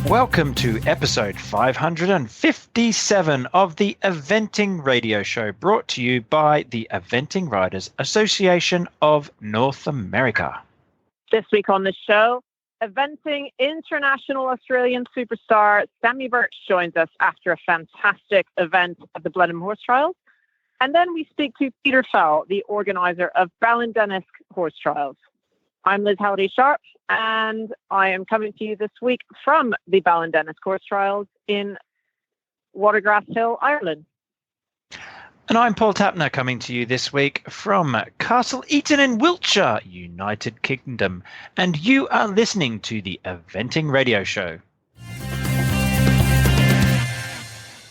Welcome to episode 557 of the Eventing Radio Show, brought to you by the Eventing Riders Association of North America. This week on the show, Eventing international Australian superstar Sammi Birch joins us after a fantastic event at the Blehneim Horse Trials. And then we speak to Peter Fell, the organizer of Ballindenisk Horse Trials. I'm Liz Halliday-Sharp, and I am coming to you this week from the Ballindenisk Horse Trials in Watergrass Hill, Ireland. And I'm Paul Tapner, coming to you this week from Castle Eaton in Wiltshire, United Kingdom. And you are listening to the Eventing Radio Show.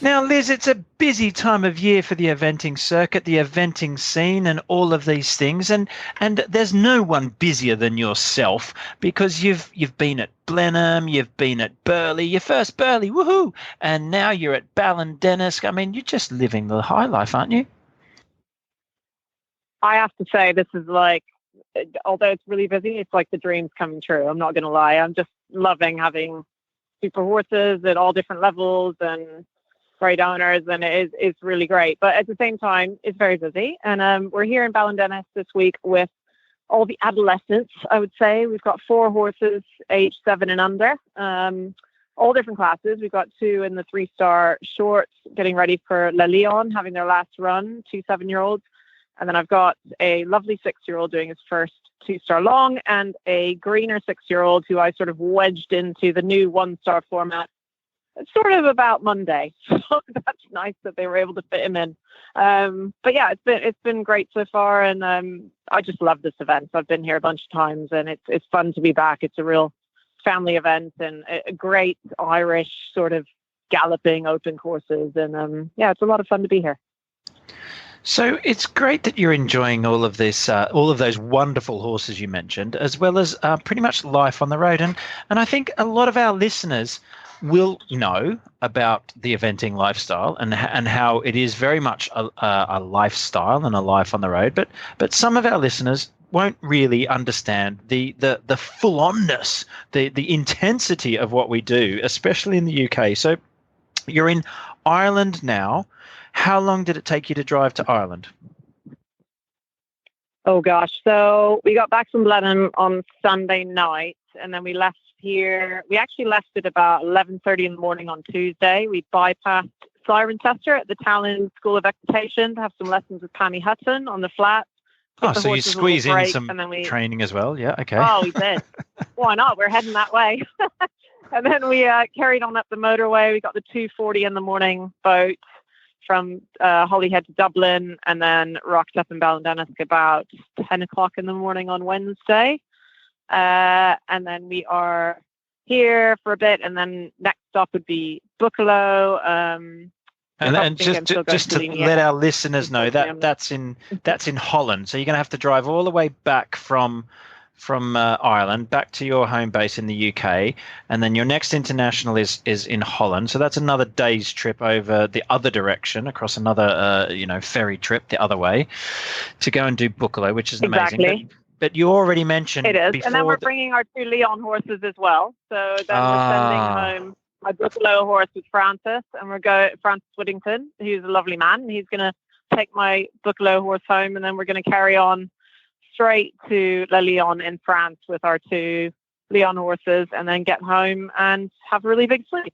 Now, Liz, it's a busy time of year for the eventing circuit, the eventing scene, and all of these things. And there's no one busier than yourself, because you've been at Blehneim, you've been at Burghley, your first Burghley, woohoo! And now you're at Ballindenisk. I mean, you're just living the high life, aren't you? I have to say, this is like, although it's really busy, it's like the dream's coming true. I'm not going to lie. I'm just loving having super horses at all different levels and great owners, and it's really great. But at the same time, it's very busy. And we're here in Ballindenisk this week with all the adolescents, I would say. We've got 4 horses aged 7 and under, all different classes. We've got 2 in the 3-star shorts getting ready for Le Lion, having their last run, 2 7-year-olds. And then I've got a lovely 6-year-old doing his first 2-star long, and a greener 6-year-old who I sort of wedged into the new 1-star format sort of about Monday. So that's nice that they were able to fit him in. But yeah, it's been great so far, and I just love this event. I've been here a bunch of times, and it's fun to be back. It's a real family event and a great Irish sort of galloping open courses, and yeah, it's a lot of fun to be here. So it's great that you're enjoying all of this, all of those wonderful horses you mentioned, as well as pretty much life on the road. And I think a lot of our listeners will know about the eventing lifestyle and how it is very much a lifestyle and a life on the road. But some of our listeners won't really understand the full-onness, the intensity of what we do, especially in the UK. So you're in Ireland now. How long did it take you to drive to Ireland? Oh, gosh. So we got back from Blehneim on Sunday night, and then we left here. We actually left at about 11:30 in the morning on Tuesday. We bypassed Cirencester at the Tallinn School of Equitation to have some lessons with Pammy Hutton on the flat. Oh, so you squeeze in some training as well. Yeah, okay. Oh, we did. Why not? We're heading that way. And then we carried on up the motorway. We got the 2:40 in the morning boat from Holyhead to Dublin, and then rocked up in Ballindenisk about 10 o'clock in the morning on Wednesday. And then we are here for a bit, and then next stop would be Buccleuch. And just to let our listeners know, that's in Holland. So you're going to have to drive all the way back from Ireland back to your home base in the UK, and then your next international is in Holland. So that's another day's trip over the other direction, across another ferry trip the other way, to go and do Buccleuch, which is amazing. Exactly. But you already mentioned it is, and then we're bringing our 2 Leon horses as well. So then we're sending home my Buccleuch horse with Francis, and Francis Whittington, who's a lovely man. He's going to take my Buccleuch horse home, and then we're going to carry on straight to Le Lion in France with our 2 Leon horses, and then get home and have a really big sleep.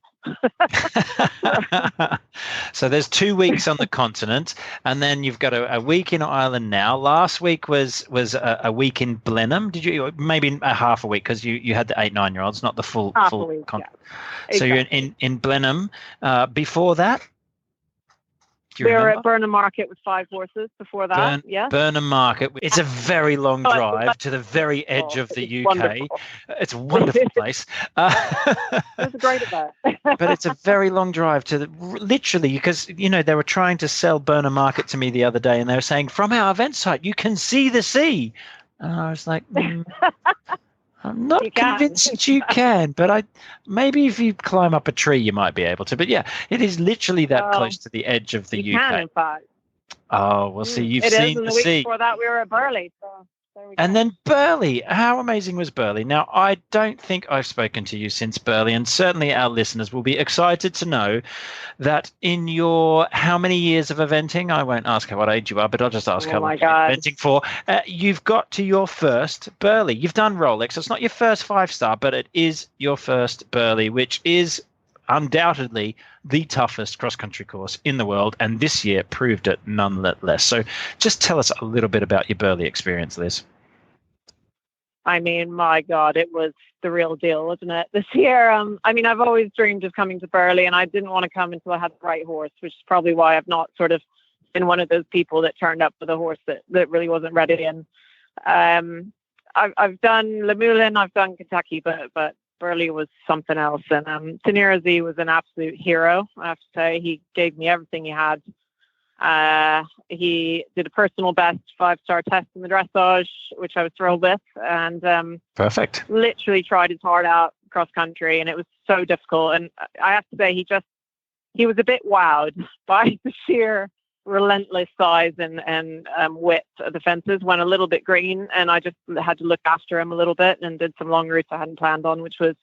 So there's 2 weeks on the continent, and then you've got a week in Ireland now. Last week was a week in Blehneim. Did you? Maybe a half a week, because you had the 8-9-year-olds, not the full half a week, yeah. So exactly. You're in Blehneim. Before that, we were at Burnham Market with 5 horses before that. Burnham Market. It's a very long drive to the very edge of the UK. Wonderful. It's a wonderful place. It's a great event. But it's a very long drive to literally, because they were trying to sell Burnham Market to me the other day, and they were saying, from our event site you can see the sea, and I was like, I'm not convinced you can, but maybe if you climb up a tree, you might be able to. But yeah, it is literally that close to the edge of the UK. You can, in fact. Oh, well, see, you've seen the sea. The week before that, we were at Burghley, so And then Burley. How amazing was Burley? Now, I don't think I've spoken to you since Burley, and certainly our listeners will be excited to know that in your how many years of eventing, I won't ask what age you are, but I'll just ask how long you've been eventing for. You've got to your first Burley. You've done Rolex. It's not your first 5-star, but it is your first Burley, which is undoubtedly the toughest cross-country course in the world, and this year proved it nonetheless. So just tell us a little bit about your Burley experience, Liz. I mean, my God, it was the real deal, wasn't it? This year, I've always dreamed of coming to Burley, and I didn't want to come until I had the right horse, which is probably why I've not sort of been one of those people that turned up with a horse that really wasn't ready. And I've done Le Moulin, I've done Kentucky, but Burley was something else. And Tenirzy was an absolute hero, I have to say. He gave me everything he had. He did a personal best 5-star test in the dressage, which I was thrilled with, and perfect. Literally tried his heart out cross country, and it was so difficult. And I have to say, he was a bit wowed by the sheer relentless size and width of the fences. Went a little bit green, and I just had to look after him a little bit and did some long routes I hadn't planned on, which was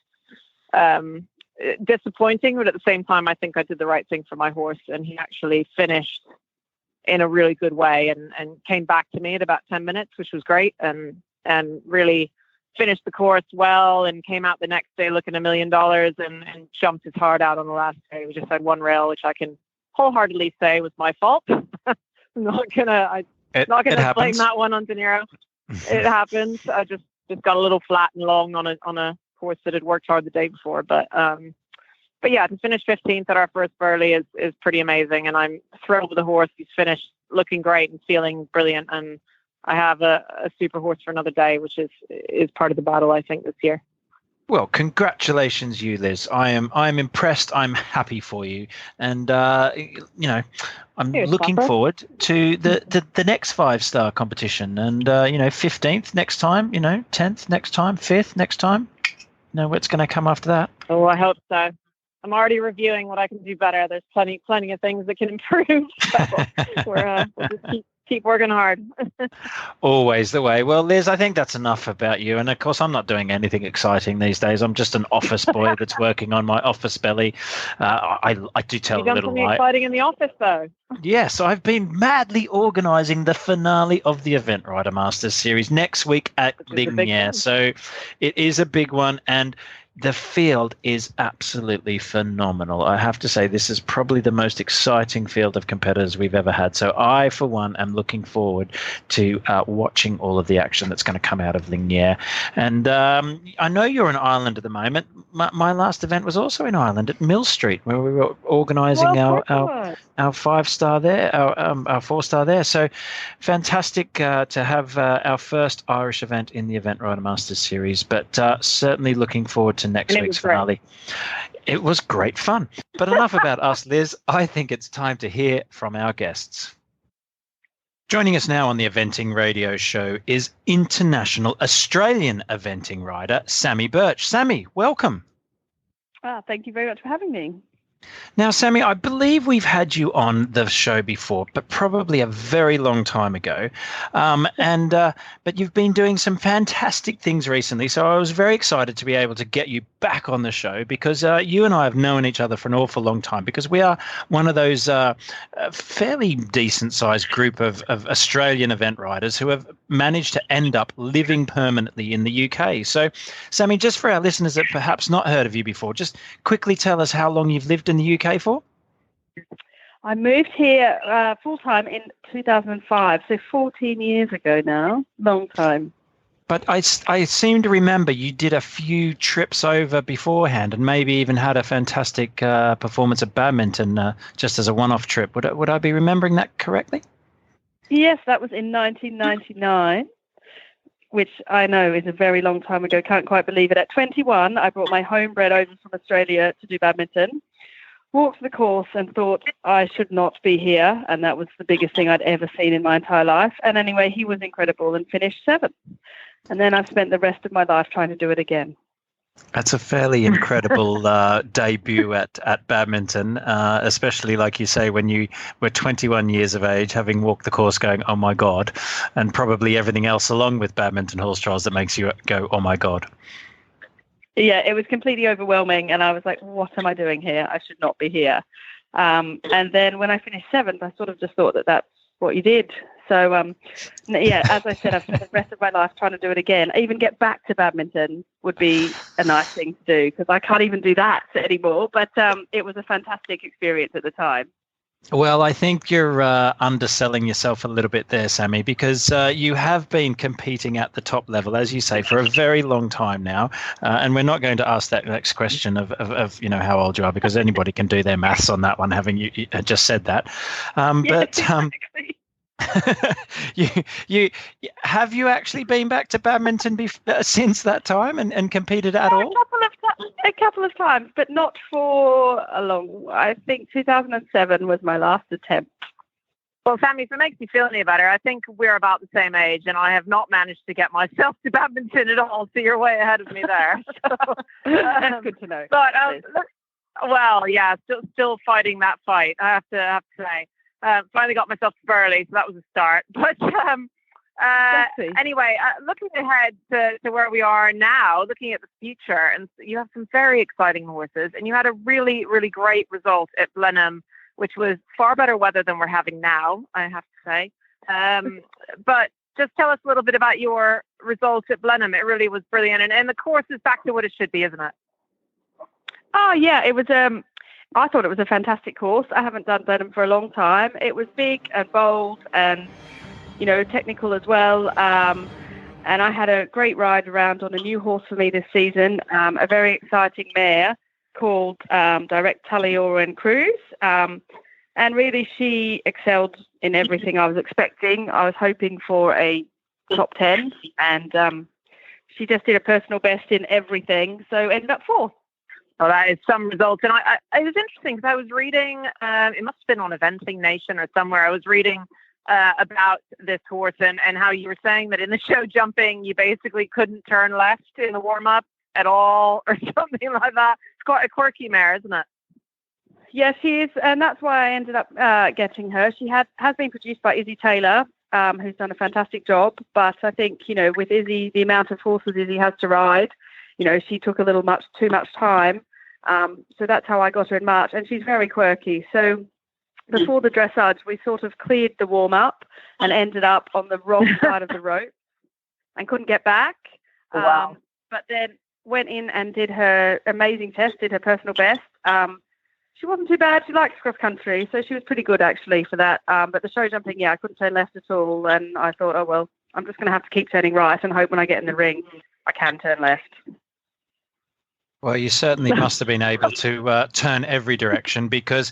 disappointing. But at the same time, I think I did the right thing for my horse, and he actually finished in a really good way and came back to me at about 10 minutes, which was great, and really finished the course well, and came out the next day looking $1 million and jumped his heart out on the last day. We just had one rail, which I can wholeheartedly say was my fault. I'm not gonna blame that one on De Niro. It happens. I just got a little flat and long on a horse that had worked hard the day before, but yeah, to finish 15th at our first Burley is pretty amazing, and I'm thrilled with the horse. He's finished looking great and feeling brilliant, and I have a super horse for another day, which is part of the battle, I think, this year. Well, congratulations, you, Liz. I'm impressed. I'm happy for you, and I'm looking forward to the next 5-star competition, and 15th next time, 10th next time, 5th next time. What's going to come after that? Oh, I hope so. I'm already reviewing what I can do better. There's plenty of things that can improve. So we'll just keep working hard. Always the way. Well, Liz, I think that's enough about you. And of course, I'm not doing anything exciting these days. I'm just an office boy that's working on my office belly. I do tell a little lie. You've done something exciting in the office, though. Yes, I've been madly organising the finale of the Event Rider Masters series next week at Lignier. So it is a big one, and the field is absolutely phenomenal. I have to say, this is probably the most exciting field of competitors we've ever had. So I, for one, am looking forward to watching all of the action that's going to come out of Lignier. And I know you're in Ireland at the moment. My last event was also in Ireland at Mill Street, where we were organising our 5-star there, our 4-star there. So fantastic to have our first Irish event in the Event Rider Masters series, but certainly looking forward to next week's finale. It was great fun. But enough about us, Liz. I think it's time to hear from our guests. Joining us now on the Eventing Radio Show is international Australian eventing rider Sammi Birch. Sammi, welcome. Thank you very much for having me. Now, Sammi, I believe we've had you on the show before, but probably a very long time ago. But you've been doing some fantastic things recently, so I was very excited to be able to get you back on the show, because you and I have known each other for an awful long time, because we are one of those fairly decent-sized group of Australian event riders who have managed to end up living permanently in the UK. So, Sammi, just for our listeners that perhaps not heard of you before, just quickly tell us how long you've lived in the UK for? I moved here full-time in 2005, so 14 years ago now. Long time. But I seem to remember you did a few trips over beforehand, and maybe even had a fantastic performance at badminton just as a one-off trip. Would I be remembering that correctly? Yes, that was in 1999, which I know is a very long time ago. Can't quite believe it. At 21, I brought my homebred over from Australia to do badminton. Walked the course and thought I should not be here, and that was the biggest thing I'd ever seen in my entire life. And anyway, he was incredible and finished 7th. And then I've spent the rest of my life trying to do it again. That's a fairly incredible debut at badminton, especially like you say when you were 21 years of age, having walked the course, going, "Oh my God," and probably everything else along with badminton horse trials that makes you go, "Oh my God." Yeah, it was completely overwhelming, and I was like, "What am I doing here? I should not be here." And then when I finished seventh, I sort of just thought that that's what you did. So, yeah, as I said, I've spent the rest of my life trying to do it again. Even get back to badminton would be a nice thing to do because I can't even do that anymore. But it was a fantastic experience at the time. Well, I think you're underselling yourself a little bit there, Sammi, because you have been competing at the top level, as you say, for a very long time now. And we're not going to ask that next question of how old you are, because anybody can do their maths on that one, having you just said that. Exactly. you have you actually been back to badminton since that time and competed at all? A couple of times, but not for a long. I think 2007 was my last attempt. Well, Sammi, if it makes you feel any better, I think we're about the same age, and I have not managed to get myself to badminton at all. So you're way ahead of me there. So, that's good to know. But well, yeah, still fighting that fight. I have to say. Finally got myself to Burley, so that was a start. But anyway, looking ahead to where we are now, looking at the future, and you have some very exciting horses, and you had a really, really great result at Blehneim, which was far better weather than we're having now, I have to say. But just tell us a little bit about your results at Blehneim. It really was brilliant, and the course is back to what it should be, isn't it? Oh, yeah, it was. I thought it was a fantastic course. I haven't done Blenheim for a long time. It was big and bold and, technical as well. And I had a great ride around on a new horse for me this season, a very exciting mare called Direct Talioran Cruise. And really she excelled in everything I was expecting. I was hoping for a top 10 and she just did a personal best in everything. So ended up fourth. Well, that is some results. And it was interesting because I was reading, it must have been on Eventing Nation or somewhere, I was reading about this horse and how you were saying that in the show jumping, you basically couldn't turn left in the warm-up at all or something like that. It's quite a quirky mare, isn't it? Yeah, she is. And that's why I ended up getting her. She has been produced by Izzy Taylor, who's done a fantastic job. But I think, with Izzy, the amount of horses Izzy has to ride, she took a little too much time. So that's how I got her in March. And she's very quirky. So before the dressage, we sort of cleared the warm-up and ended up on the wrong side of the rope and couldn't get back. Wow. But then went in and did her amazing test, did her personal best. She wasn't too bad. She likes cross-country, so she was pretty good, actually, for that. But the show jumping, I couldn't turn left at all. And I thought, oh, well, I'm just going to have to keep turning right and hope when I get in the ring, I can turn left. Well, you certainly must have been able to turn every direction because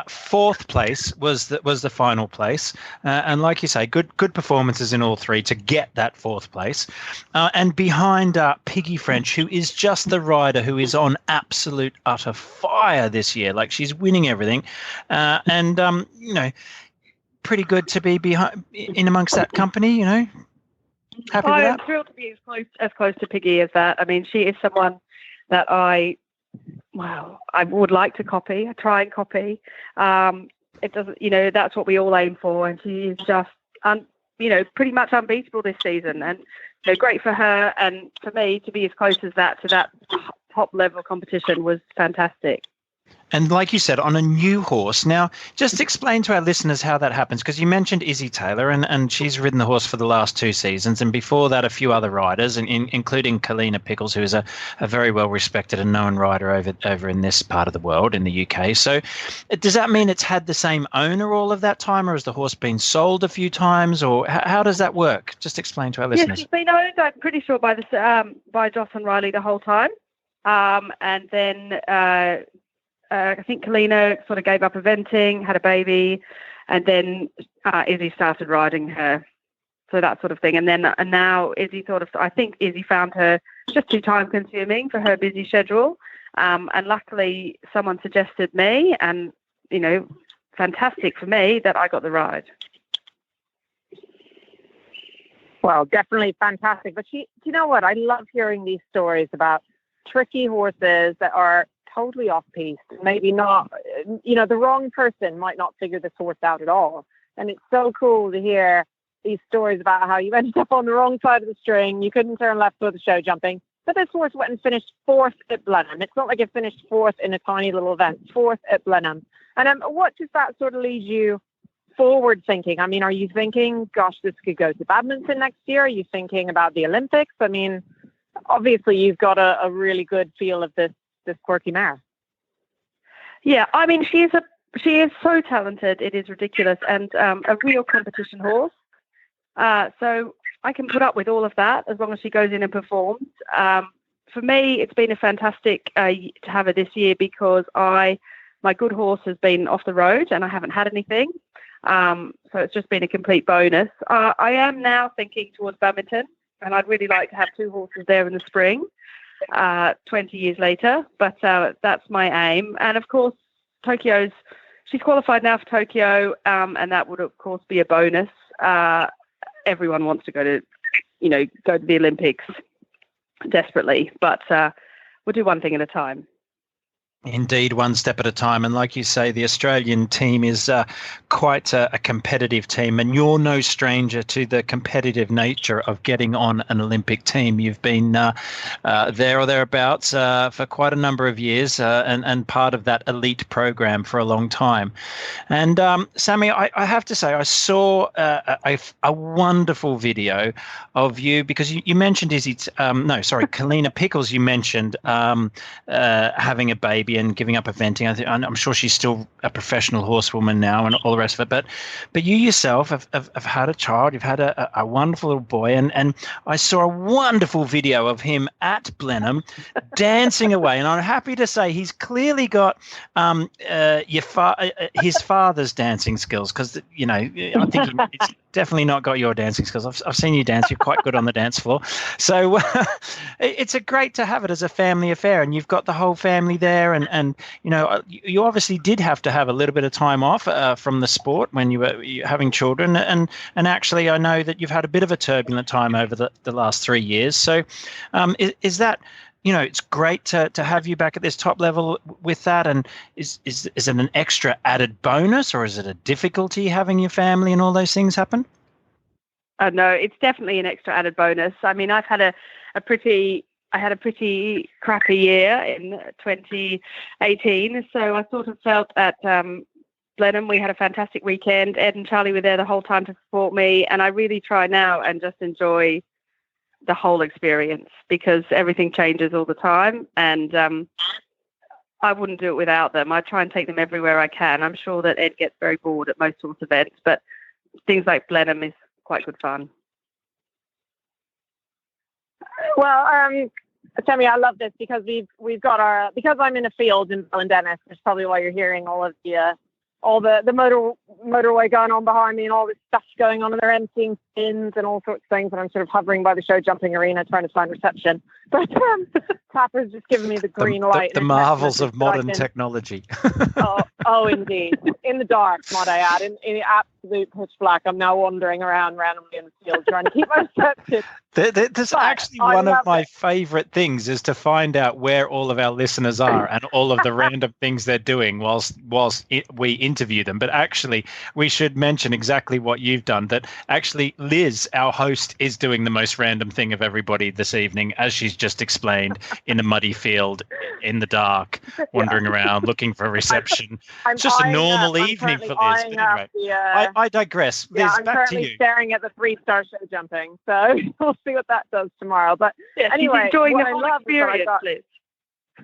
fourth place was the final place, and like you say, good performances in all three to get that fourth place, and behind Piggy French, who is just the rider who is on absolute utter fire this year. Like she's winning everything, and pretty good to be behind in amongst that company. Happy with that? I'm thrilled to be as close to Piggy as that. I mean, she is someone that I would like to copy, try and copy. It doesn't, that's what we all aim for. And she is just, pretty much unbeatable this season. And, great for her. And for me to be as close as that to that top level competition was fantastic. And like you said, on a new horse. Now, just explain to our listeners how that happens, because you mentioned Izzy Taylor, and she's ridden the horse for the last 2 seasons, and before that, a few other riders, including Kalina Pickles, who is a very well-respected and known rider over in this part of the world, in the UK. So does that mean it's had the same owner all of that time, or has the horse been sold a few times, or how does that work? Just explain to our listeners. Yes, it's been owned, I'm pretty sure, by Joss and Riley the whole time. And then I think Kalina sort of gave up eventing, had a baby, and then Izzy started riding her. So that sort of thing. And now Izzy I think Izzy found her just too time consuming for her busy schedule. And luckily someone suggested me, and, fantastic for me that I got the ride. Well, definitely fantastic. But you know what? I love hearing these stories about tricky horses that are totally off piste. Maybe not, the wrong person might not figure this horse out at all. And it's so cool to hear these stories about how you ended up on the wrong side of the string. You couldn't turn left for the show jumping. But this horse went and finished 4th at Blenheim. It's not like it finished 4th in a tiny little event, 4th at Blenheim. And what does that sort of lead you forward thinking? I mean, are you thinking, gosh, this could go to badminton next year? Are you thinking about the Olympics? I mean, obviously you've got a really good feel of this quirky mare. Yeah, I mean, she is so talented. It is ridiculous, and a real competition horse. So I can put up with all of that as long as she goes in and performs. For me, it's been a fantastic to have her this year because my good horse has been off the road and I haven't had anything. So it's just been a complete bonus. I am now thinking towards badminton, and I'd really like to have 2 horses there in the spring, 20 years later. But that's my aim. And of course, she's qualified now for Tokyo, and that would of course be a bonus. Everyone wants to go to the Olympics desperately, but we'll do one thing at a time. Indeed, one step at a time. And like you say, the Australian team is quite a competitive team, and you're no stranger to the competitive nature of getting on an Olympic team. You've been there or thereabouts for quite a number of years and part of that elite program for a long time. And Sammi, I have to say, I saw a wonderful video of you because you mentioned Kalina Pickles, you mentioned having a baby and giving up eventing. I'm sure she's still a professional horsewoman now and all the rest of it. But you yourself have had a child. You've had a wonderful little boy. And I saw a wonderful video of him at Blenheim dancing away. And I'm happy to say he's clearly got his father's dancing skills because, I think it's definitely not got your dancing skills. I've seen you dance. You're quite good on the dance floor. So it's great to have it as a family affair. And you've got the whole family there. And you obviously did have to have a little bit of time off from the sport when you were having children. And actually, I know that you've had a bit of a turbulent time over the last 3 years. So is that, it's great to have you back at this top level with that. And is it an extra added bonus, or is it a difficulty having your family and all those things happen? No, it's definitely an extra added bonus. I mean, I had a pretty crappy year in 2018. So I sort of felt at Blenheim, we had a fantastic weekend. Ed and Charlie were there the whole time to support me. And I really try now and just enjoy the whole experience because everything changes all the time. And I wouldn't do it without them. I try and take them everywhere I can. I'm sure that Ed gets very bored at most sorts of events, but things like Blehneim is quite good fun. Well, Sammi, I love this because we've got because I'm in a field in Ballindenisk, which is probably why you're hearing all of the motorway going on behind me and all this stuff going on, and they're emptying spins and all sorts of things, and I'm sort of hovering by the show jumping arena trying to find reception. But Tapper's just giving me the green light. The marvels of modern technology. oh, indeed. In the dark, might I add, in absolute pitch black. I'm now wandering around randomly in the field trying to keep my reception. There's actually one of my favorite things is to find out where all of our listeners are and all of the random things they're doing whilst we interview them. But actually, we should mention exactly what you've done, that actually Liz, our host, is doing the most random thing of everybody this evening, as she's just explained, in a muddy field, in the dark, wandering around, looking for reception. It's just a normal evening for Liz. But anyway, I digress. Liz, I'm back to you. currently staring at the 3-star show jumping, so we'll see what that does tomorrow. But anyway, enjoying the whole experience, Liz.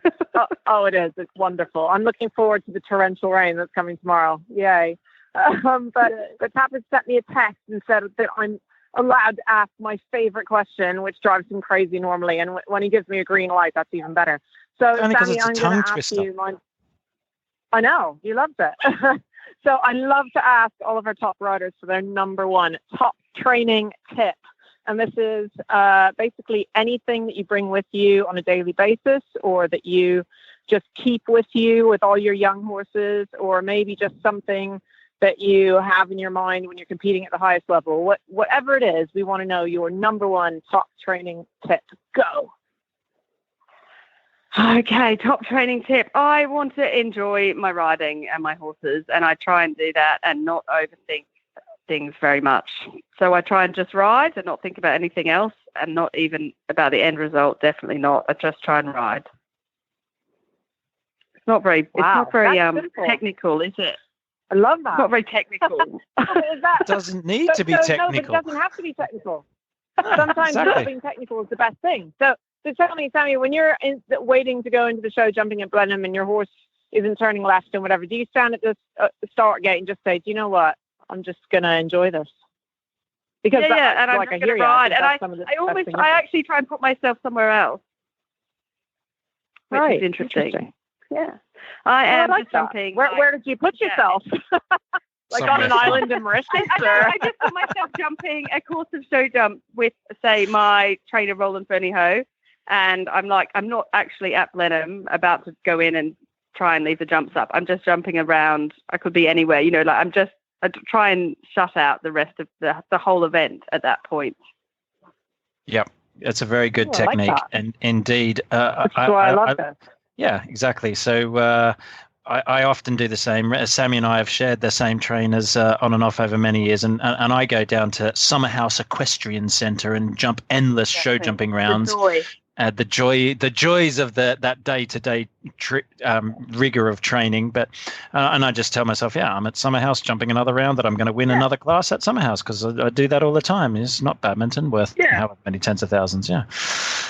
It is. It's wonderful. I'm looking forward to the torrential rain that's coming tomorrow. Yay. But Tapper sent me a text and said that I'm allowed to ask my favorite question, which drives him crazy normally. And when he gives me a green light, that's even better. So, Sammi, I'm going to ask you. I know. You loved it. So I love to ask all of our top riders for their number one top training tip. And this is basically anything that you bring with you on a daily basis, or that you just keep with you with all your young horses, or maybe just something that you have in your mind when you're competing at the highest level. Whatever it is, we want to know your number one top training tip. Go. Okay, top training tip. I want to enjoy my riding and my horses, and I try and do that and not overthink things very much. So I try and just ride and not think about anything else, and not even about the end result. Definitely not. I just try and ride. It's not very. Wow, it's not very that's simple. technical, is it? I love that. It's not very technical. Is that, It doesn't need to be No, but technical. it doesn't have to be technical. No, Sometimes exactly. not being technical is the best thing. So tell me, Sammi, when you're waiting to go into the show, jumping at Blenheim, and your horse isn't turning left and whatever, do you stand at the start gate and just say, do you know what? I'm just going to enjoy this? Because and I'm like just I going hear to ride. you. And I actually try and put myself somewhere else, which right. is interesting. Yeah. I am like just jumping. Where did you put yourself? Like on an island in Mauritius? I just put myself jumping a course of show jump with, say, my trainer, Roland Fernie-Ho. And I'm not actually at Blenheim about to go in and try and leave the jumps up. I'm just jumping around. I could be anywhere, I try and shut out the rest of the whole event at that point. Yep. It's a very good technique. Like and indeed, that's why I love that. Yeah, exactly. So I often do the same. Sammi and I have shared the same trainers on and off over many years, and I go down to Summerhouse Equestrian Centre and jump endless show jumping rounds. The joys of that day-to-day rigor of training. But and I just tell myself, I'm at Summerhouse jumping another round, that I'm going to win another class at Summerhouse, because I do that all the time. It's not badminton worth however many tens of thousands. Yeah.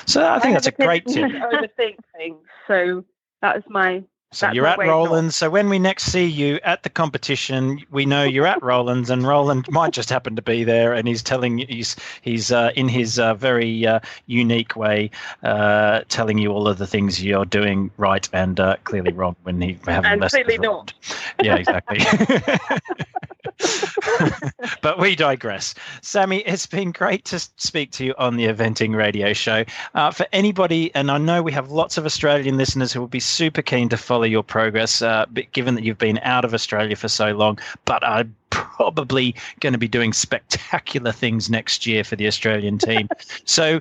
So I think that's a great tip. Overthink things. So that is my. So you're at Roland's. So when we next see you at the competition, we know you're at Roland's, and Roland might just happen to be there, and he's telling you, he's in his very unique way, telling you all of the things you're doing right and clearly wrong when he haven't. And clearly not. Yeah, exactly. But we digress. Sammi, it's been great to speak to you on the Eventing Radio Show. For anybody, and I know we have lots of Australian listeners who will be super keen to follow your progress, given that you've been out of Australia for so long, but are probably going to be doing spectacular things next year for the Australian team. So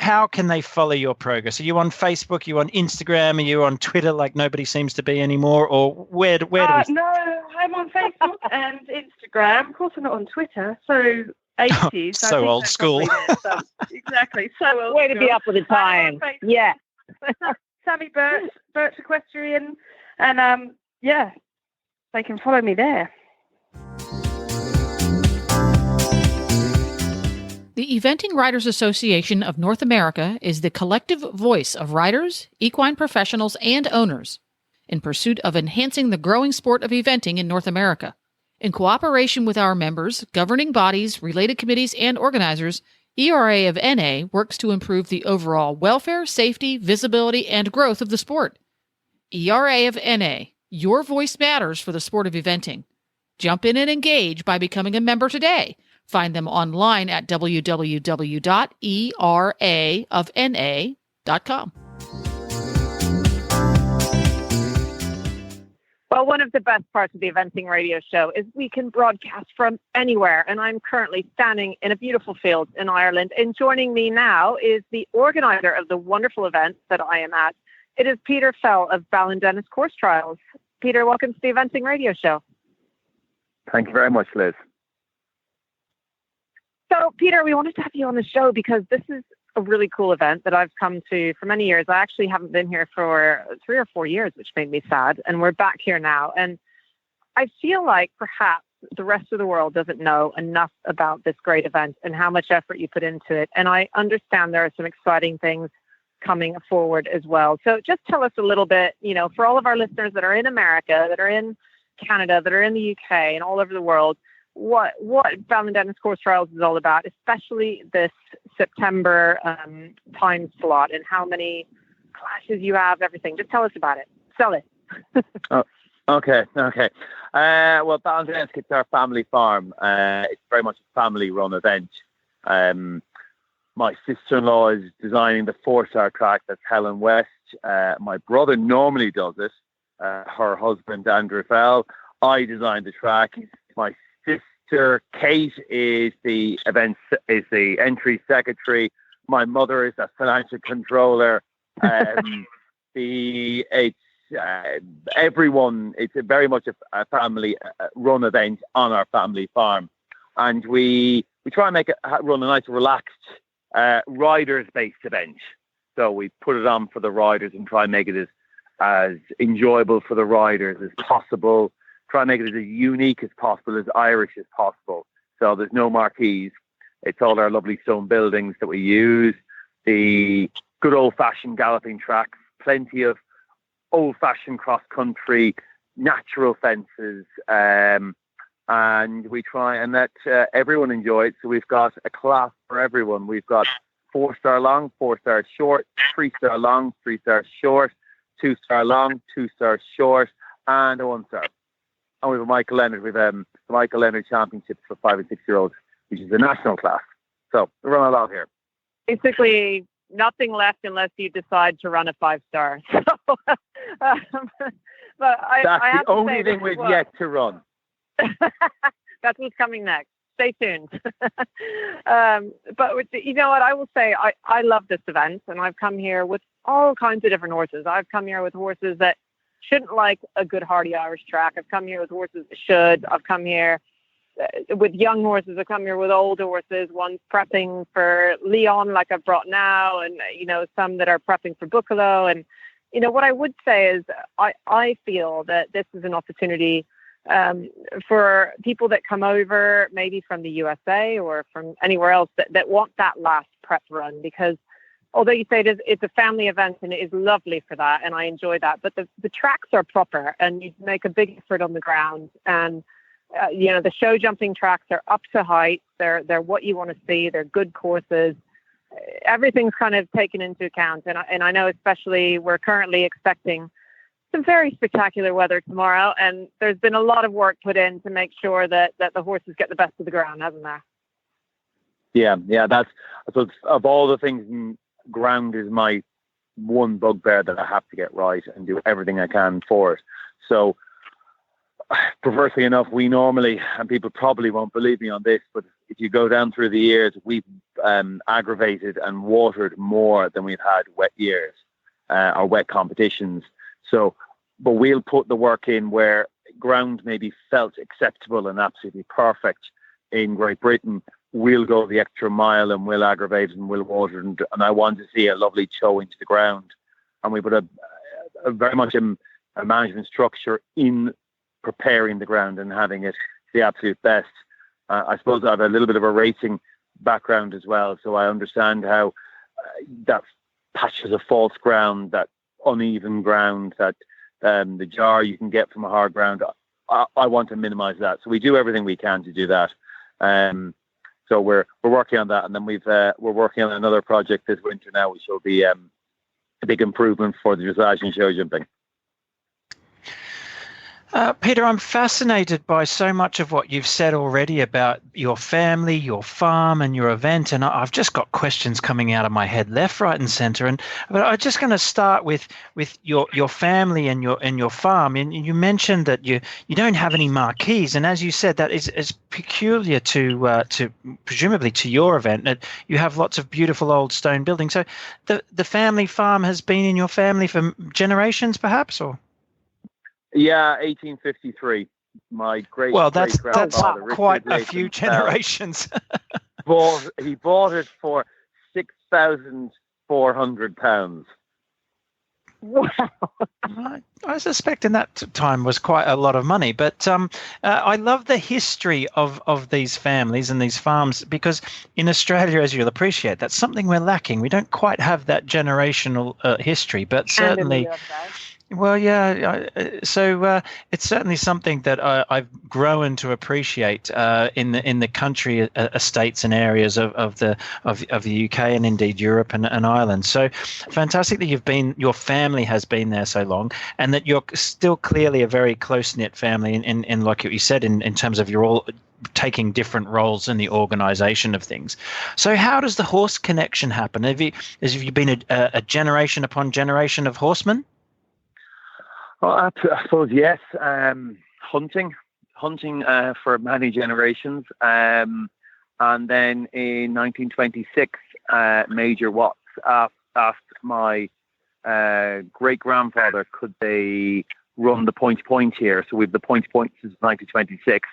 how can they follow your progress? Are you on Facebook? Are you on Instagram? Are you on Twitter like nobody seems to be anymore? Or where do we... No, I'm on Facebook and Instagram. Of course, I'm not on Twitter. So 80s. So old school. Exactly. So old Way to be up with the time. Yeah. Sammi Birch Equestrian. And they can follow me there. The Eventing Riders Association of North America is the collective voice of riders, equine professionals, and owners in pursuit of enhancing the growing sport of eventing in North America. In cooperation with our members, governing bodies, related committees, and organizers, ERA of NA works to improve the overall welfare, safety, visibility, and growth of the sport. ERA of NA, your voice matters for the sport of eventing. Jump in and engage by becoming a member today. Find them online at www.eraofna.com. Well, one of the best parts of the Eventing Radio Show is we can broadcast from anywhere. And I'm currently standing in a beautiful field in Ireland. And joining me now is the organizer of the wonderful event that I am at. It is Peter Fell of Ballindenisk Course Trials. Peter, welcome to the Eventing Radio Show. Thank you very much, Liz. So, Peter, we wanted to have you on the show because this is a really cool event that I've come to for many years. I actually haven't been here for 3 or 4 years, which made me sad. And we're back here now. And I feel like perhaps the rest of the world doesn't know enough about this great event and how much effort you put into it. And I understand there are some exciting things coming forward as well. So just tell us a little bit, for all of our listeners that are in America, that are in Canada, that are in the UK and all over the world, what Ballindenisk Course Trials is all about, especially this September time slot and how many classes you have, everything. Just tell us about it. Sell it. Okay. Well, Ballindenisk, it's our family farm. It's very much a family-run event. My sister-in-law is designing the 4-star track. That's Helen West. My brother normally does it. Her husband, Andrew Fell. I designed the track. My sister Kate is the entry secretary. My mother is the financial controller. It's everyone. It's very much a family run event on our family farm, and we try and make it run a nice, relaxed riders-based event. So we put it on for the riders and try and make it as enjoyable for the riders as possible. Try and make it as unique as possible, as Irish as possible. So there's no marquees. It's all our lovely stone buildings that we use. The good old-fashioned galloping tracks, plenty of old-fashioned cross-country, natural fences, and we try and let everyone enjoy it. So we've got a class for everyone. We've got 4-star long, 4-star short, 3-star long, 3-star short, 2-star long, 2-star short, and a 1-star. And we have a Michael Leonard. We've the Michael Leonard Championships for 5 and 6-year-olds, which is a national class. So we run a lot here. Basically, nothing left unless you decide to run a 5-star. So, but that's the only thing we've yet to run. That's what's coming next. Stay tuned. But you know what? I will say I love this event, and I've come here with all kinds of different horses. I've come here with horses that shouldn't like a good hardy Irish track. I've come here with horses that should. I've come here with young horses. I've come here with old horses. One's prepping for Leon, like I've brought now, and some that are prepping for Buccolo. And what I would say is I feel that this is an opportunity for people that come over, maybe from the USA or from anywhere else, that want that last prep run, because although you say it's a family event and it is lovely for that, and I enjoy that, but the tracks are proper and you make a big effort on the ground, and the show jumping tracks are up to height. They're what you want to see. They're good courses. Everything's kind of taken into account, and I know especially we're currently expecting some very spectacular weather tomorrow, and there's been a lot of work put in to make sure that the horses get the best of the ground, hasn't there? Yeah, that's, I suppose, of all the things, ground is my one bugbear that I have to get right and do everything I can for it. So, perversely enough, we normally, and people probably won't believe me on this, but if you go down through the years, we've aggravated and watered more than we've had wet years or wet competitions. So, but we'll put the work in where ground maybe felt acceptable and absolutely perfect in Great Britain. We'll go the extra mile and we'll aggravate and we'll water, and I want to see a lovely toe into the ground. And we put a very much a management structure in preparing the ground and having it the absolute best. I suppose I have a little bit of a racing background as well, so I understand how that patches of false ground, that uneven ground, that the jar you can get from a hard ground, I want to minimize that. So we do everything we can to do that. So we're working on that, and then we're working on another project this winter now, which will be a big improvement for the dressage and show jumping. Peter, I'm fascinated by so much of what you've said already about your family, your farm, and your event, and I've just got questions coming out of my head, left, right, and centre. But I'm just going to start with your family and your farm. And you mentioned that you don't have any marquees, and as you said, that is peculiar to presumably to your event. That you have lots of beautiful old stone buildings. So the family farm has been in your family for generations, perhaps, or? Yeah, 1853. My great that's grandfather, quite a few generations. He bought it for £6,400. Wow. I suspect in that time was quite a lot of money, but I love the history of these families and these farms, because in Australia, as you'll appreciate, that's something we're lacking. We don't quite have that generational history, but certainly. Well, yeah. So it's certainly something that I've grown to appreciate in the country estates and areas of the UK and indeed Europe and Ireland. So fantastic that your family has been there so long, and that you're still clearly a very close knit family. In like what you said, in terms of you're all taking different roles in the organisation of things. So how does the horse connection happen? Have you been a generation upon generation of horsemen? Well, I suppose yes. Hunting for many generations, and then in 1926, Major Watts asked my great-grandfather could they run the point here. So we've the point since 1926.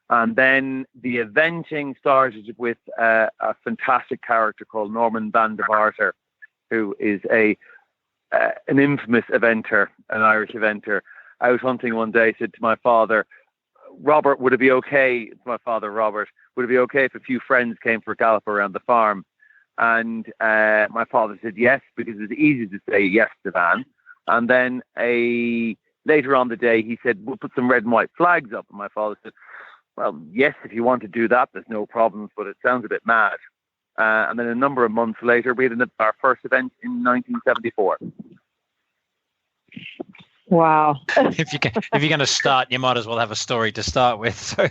And then the eventing started with a fantastic character called Norman van der Vaarter, who is an infamous eventer, an Irish eventer. Out hunting one day, said to my father, Robert, would it be okay, my father Robert, would it be okay if a few friends came for a gallop around the farm? And my father said yes, because it's easy to say yes to Van. And then later on the day, he said, we'll put some red and white flags up. And my father said, well, yes, if you want to do that, there's no problems, but it sounds a bit mad. And then a number of months later, we had our first event in 1974. Wow. If you're going to start, you might as well have a story to start with. So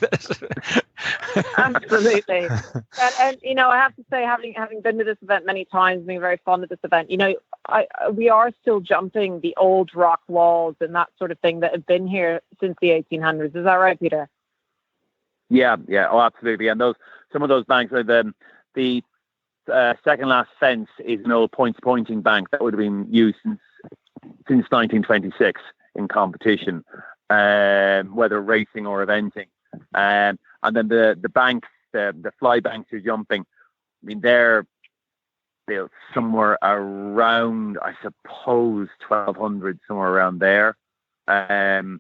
Absolutely. And I have to say, having been to this event many times, being very fond of this event, we are still jumping the old rock walls and that sort of thing that have been here since the 1800s. Is that right, Peter? Yeah. Oh, absolutely. And some of those banks are the second last fence is an old pointing bank that would have been used since 1926 in competition, whether racing or eventing. And then the banks, the fly banks you're jumping, I mean, they're built somewhere around, I suppose, 1200, somewhere around there. You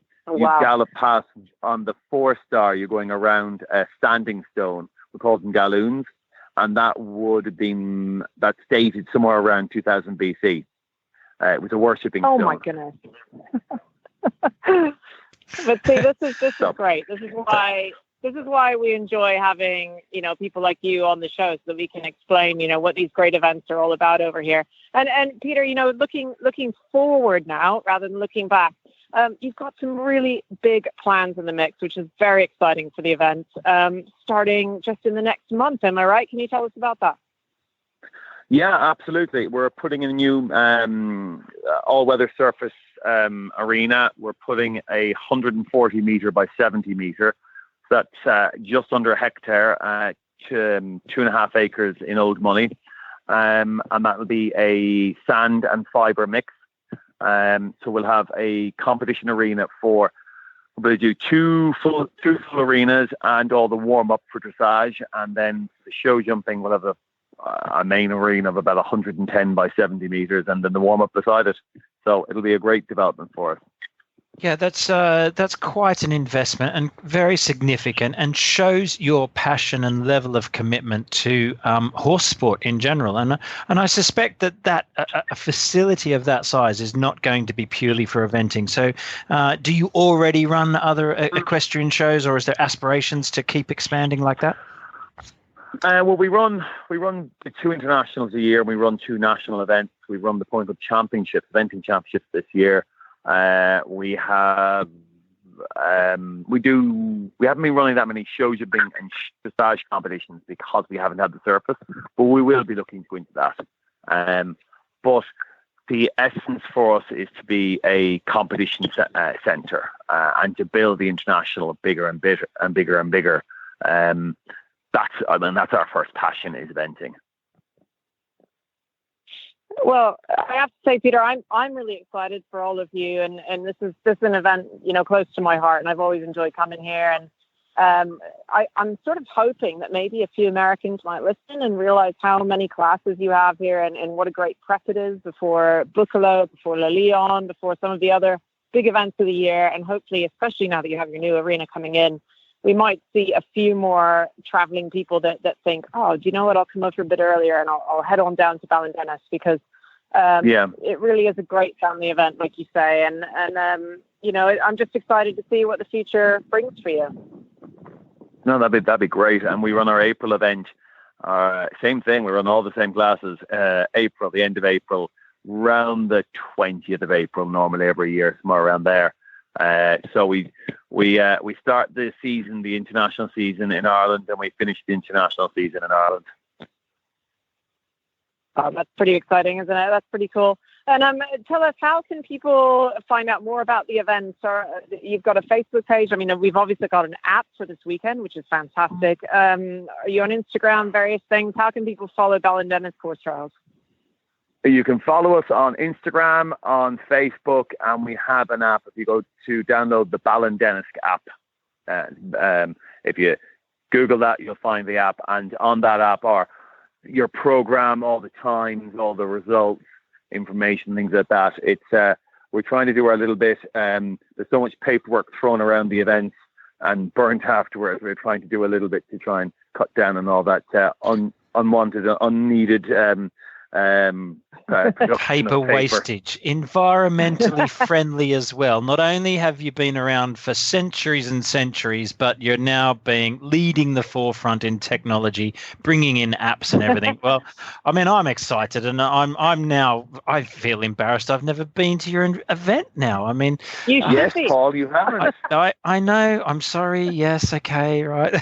gallop past on the 4-star, you're going around a standing stone. We call them galloons. And that would have been, that's dated somewhere around 2000 BC. It was a worshipping stone. Oh my goodness. But see, this is great. This is why we enjoy having, people like you on the show, so that we can explain, what these great events are all about over here. And Peter, looking forward now rather than looking back, you've got some really big plans in the mix, which is very exciting for the event, starting just in the next month. Am I right? Can you tell us about that? Yeah, absolutely. We're putting in a new all-weather surface arena. We're putting a 140 metre by 70 metre. That's just under a hectare, 2.5 acres in Old Money. And that will be a sand and fibre mix. So we'll have a competition arena we'll do two full arenas and all the warm-up for dressage. And then the show jumping will have a main arena of about 110 by 70 metres, and then the warm-up beside it. So it'll be a great development for us. Yeah, that's quite an investment and very significant, and shows your passion and level of commitment to horse sport in general. And I suspect that a facility of that size is not going to be purely for eventing. So, do you already run other equestrian shows, or is there aspirations to keep expanding like that? Well, we run the 2 internationals a year. And we run 2 national events. We run the Point Club Championship, eventing championships this year. We haven't been running that many show jumping and dressage competitions because we haven't had the surface, but we will be looking to go into that. But the essence for us is to be a competition centre and to build the international bigger and bigger and bigger and bigger. That's our first passion, is eventing. Well, I have to say, Peter, I'm really excited for all of you, and this is an event close to my heart, and I've always enjoyed coming here. And I'm sort of hoping that maybe a few Americans might listen and realize how many classes you have here, and what a great prep it is before Buccolo, before Le Lion, before some of the other big events of the year, and hopefully, especially now that you have your new arena coming in, we might see a few more traveling people that think, oh, do you know what? I'll come over a bit earlier and I'll head on down to Ballindenisk, because it really is a great family event, like you say. And I'm just excited to see what the future brings for you. No, that'd be great. And we run our April event. Same thing. We run all the same classes. April, the end of April, around the 20th of April, normally every year, somewhere around there. So we start the season, the international season in Ireland, and we finish the international season in Ireland. Oh, that's pretty exciting, isn't it? That's pretty cool. And tell us, how can people find out more about the events? Or you've got a Facebook page. I mean, we've obviously got an app for this weekend, which is fantastic. Are you on Instagram, various things? How can people follow Ballindenisk Horse Trials? You can follow us on Instagram, on Facebook, and we have an app. If you go to download the Ballindenisk app, if you Google that, you'll find the app. And on that app are your program, all the times, all the results, information, things like that. It's we're trying to do our little bit. There's so much paperwork thrown around the events and burnt afterwards. We're trying to do a little bit to try and cut down on all that unwanted, unneeded paper wastage, environmentally friendly as well. Not only have you been around for centuries and centuries, but you're now leading the forefront in technology, bringing in apps and everything. Well, I mean, I'm excited, and I feel embarrassed. I've never been to your event now. I mean, yes, Paul, you haven't. I know. I'm sorry. Yes. Okay. Right.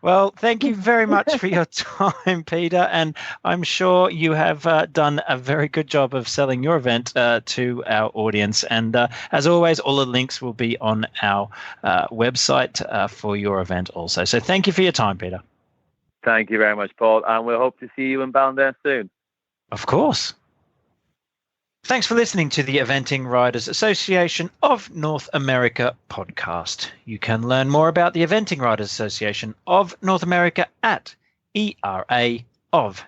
Well, thank you very much for your time, Peter, and I'm sure you have done a very good job of selling your event to our audience. And as always, all the links will be on our website for your event also. So thank you for your time, Peter. Thank you very much, Paul. And we'll hope to see you in Ballindenisk soon. Of course. Thanks for listening to the Eventing Riders Association of North America podcast. You can learn more about the Eventing Riders Association of North America at eraofna.com.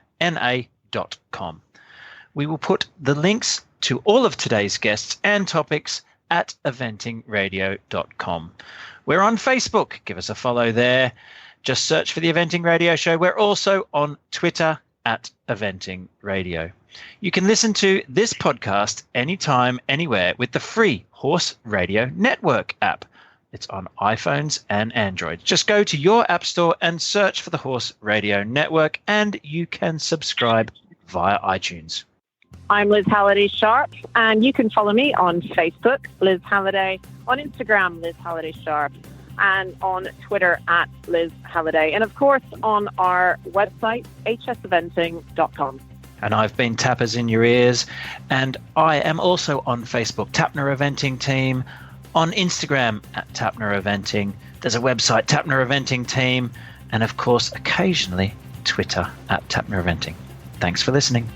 We will put the links to all of today's guests and topics at eventingradio.com. We're on Facebook. Give us a follow there. Just search for the Eventing Radio Show. We're also on Twitter at Eventing Radio. You can listen to this podcast anytime, anywhere with the free Horse Radio Network app. It's on iPhones and Android. Just go to your app store and search for the Horse Radio Network, and you can subscribe via iTunes. I'm Liz Halliday Sharp, and you can follow me on Facebook, Liz Halliday, on Instagram, Liz Halliday Sharp, and on Twitter at Liz Halliday, and of course on our website, hseventing.com. And I've been Tappers in Your Ears, and I am also on Facebook, Tapner Eventing Team, on Instagram at Tapner Eventing. There's a website, Tapner Eventing Team, and of course occasionally Twitter at Tapner Eventing. Thanks for listening.